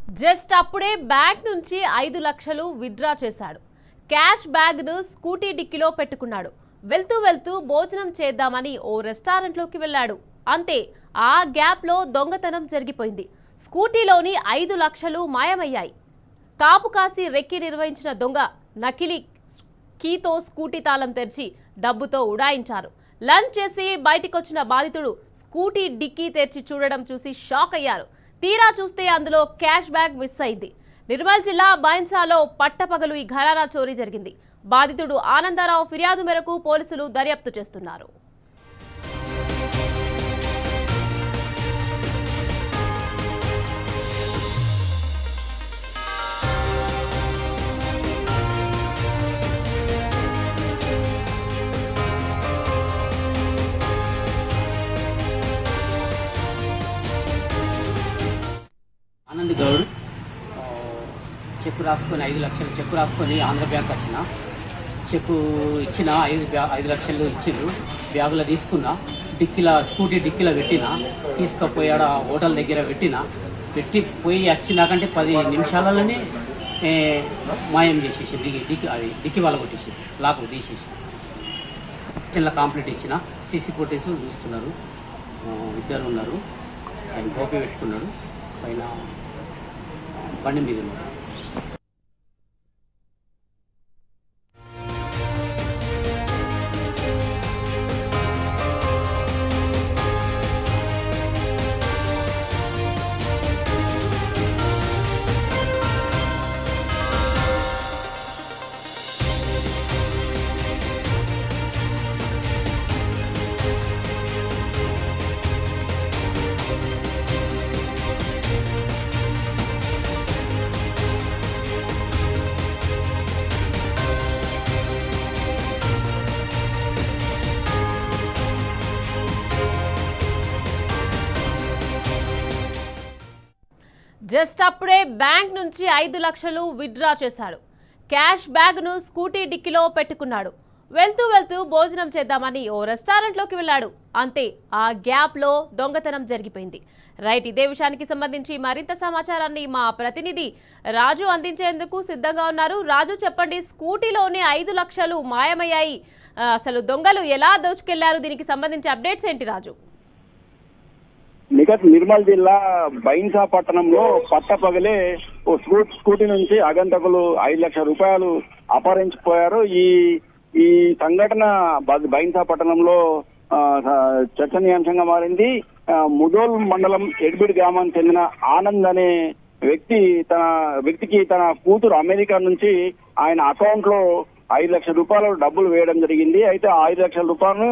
Just అప్పుడే bank నుంచి 5 లక్షలు విత్డ్రా చేశాడు. క్యాష్ బ్యాగ్ ను స్కూటీ డిక్కీలో పెట్టుకున్నాడు. వెళ్తూ భోజనం చేద్దామని ఓ రెస్టారెంట్లోకి వెళ్ళాడు. అంతే, ఆ గ్యాప్ లో దొంగతనం జరిగిపోయింది. స్కూటీలోని 5 లక్షలు మాయమయ్యాయి. కాపు కాసి రెక్కి నిర్వహించిన దొంగ నకిలీ కీతో స్కూటీ తాళం తెరిచి డబ్బుతో ఉడాయించారు. లంచ్ చేసి బయటికొచ్చిన బాధితుడు స్కూటీ డిక్కీ తెరిచి చూడడం చూసి షాక్ అయ్యారు. తీరా చూస్తే అందులో క్యాష్ బ్యాగ్ మిస్ అయింది. నిర్మల్ జిల్లా బైన్సాలో పట్టపగలు ఈ ఘరానా చోరీ జరిగింది. బాధితుడు ఆనందరావు ఫిర్యాదు మేరకు పోలీసులు దర్యాప్తు చేస్తున్నారు. ఆనంద్ గౌడ్ చెక్కు రాసుకొని 5 లక్షలు చెక్కు రాసుకొని ఆంధ్ర బ్యాంక్ వచ్చిన చెక్కు ఇచ్చిన 5 లక్షలు ఇచ్చిండ్రు. బ్యాగులో తీసుకున్నా, స్కూటీ డిక్కీలో పెట్టిన, తీసుకుపోయాడ హోటల్ దగ్గర పెట్టి పోయి వచ్చినాకంటే 10 నిమిషాలలోనే మాయం చేసేసి డిక్కీ వాళ్ళ కొట్టేసి లాక్ తీసేసి చిన్న కంప్లీట్ ఇచ్చిన. సీసీ ఫుటేజ్ చూస్తున్నారు, ఇద్దరు ఉన్నారు. ఆయన గోపి పెట్టుకున్నాడు, పైన బండి మీద ఉన్నారు. జస్ట్ అప్పుడే బ్యాంక్ నుంచి 5 లక్షలు విత్డ్రా చేశాడు. క్యాష్ బ్యాగ్ ను స్కూటీ డిక్కీలో పెట్టుకున్నాడు. వెళ్తూ భోజనం చేద్దామని ఓ రెస్టారెంట్లోకి వెళ్ళాడు. అంతే, ఆ గ్యాప్ లో దొంగతనం జరిగిపోయింది. రైట్, ఇదే విషయానికి సంబంధించి మరింత సమాచారాన్ని మా ప్రతినిధి రాజు అందించేందుకు సిద్ధంగా ఉన్నారు. రాజు, చెప్పండి, స్కూటీలోనే 5 లక్షలు మాయమయ్యాయి. అసలు దొంగలు ఎలా దోచుకెళ్లారు? దీనికి సంబంధించి అప్డేట్స్ ఏంటి రాజు? నిర్మల్ జిల్లా బైన్సా పట్టణంలో పట్టపగలే ఓ స్కూటీ నుంచి ఆగంతకులు 5 లక్షల రూపాయలు అపహరించిపోయారు. ఈ సంఘటన బైన్సా పట్టణంలో చర్చనీయాంశంగా మారింది. ముదోల్ మండలం ఎడ్బిడ్ గ్రామానికి చెందిన ఆనంద్ అనే వ్యక్తికి తన కూతురు అమెరికా నుంచి ఆయన అకౌంట్ లో 5 లక్షల రూపాయలు డబ్బులు వేయడం జరిగింది. అయితే 5 లక్షల రూపాయలు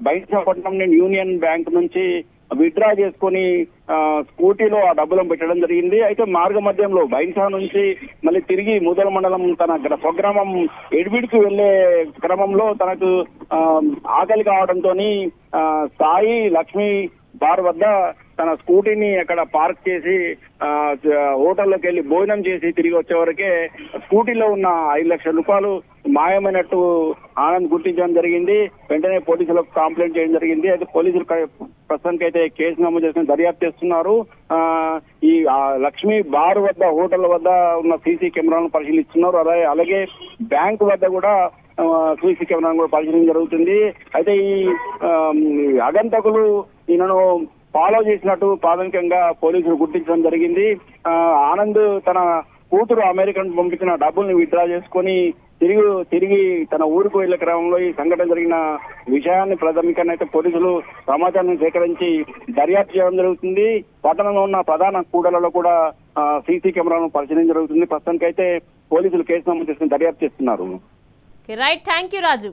బైన్సా పట్టణం యూనియన్ బ్యాంక్ నుంచి విత్డ్రా చేసుకుని స్కూటీలో ఆ డబ్బులను పెట్టడం జరిగింది. అయితే మార్గ మధ్యంలో బైన్సా నుంచి మళ్ళీ తిరిగి ముదల మండలం తన స్వగ్రామం ఎడ్బిడ్కి వెళ్లే క్రమంలో తనకు ఆకలి కావడంతో సాయి లక్ష్మి బార్ వద్ద తన స్కూటీని అక్కడ పార్క్ చేసి హోటల్లోకి వెళ్లి భోజనం చేసి తిరిగి వచ్చే వరకే స్కూటీలో ఉన్న 5 లక్షల రూపాయలు మాయమైనట్టు ఆనంద్ గుర్తించడం జరిగింది. వెంటనే పోలీసులకు కంప్లైంట్ చేయడం జరిగింది. అయితే పోలీసులు ప్రస్తుతానికి అయితే కేసు నమోదు చేసుకుని దర్యాప్తు చేస్తున్నారు. ఈ లక్ష్మి బార్ వద్ద హోటల్ వద్ద ఉన్న సీసీ కెమెరాలను పరిశీలిస్తున్నారు. అలాగే బ్యాంకు వద్ద కూడా సీసీ కెమెరాను కూడా పరిశీలన జరుగుతుంది. అయితే ఈ ఆగంతకులు ఈయనను ఫాలో చేసినట్టు ప్రాథమికంగా పోలీసులు గుర్తించడం జరిగింది. ఆనంద్ తన కూతురు అమెరికన్ పంపించిన డబ్బుల్ని విత్డ్రా చేసుకుని తిరిగి తన ఊరికి వెళ్లే క్రమంలో ఈ సంఘటన జరిగిన విషయాన్ని ప్రాథమికంగా అయితే పోలీసులు సమాచారాన్ని సేకరించి దర్యాప్తు చేయడం జరుగుతుంది. పట్టణంలో ఉన్న ప్రధాన కూడలలో కూడా సీసీ కెమెరాలను పరిశీలన జరుగుతుంది. ప్రస్తుతానికి అయితే పోలీసులు కేసు నమోదు చేసుకుని దర్యాప్తు చేస్తున్నారు. Right, thank you Raju.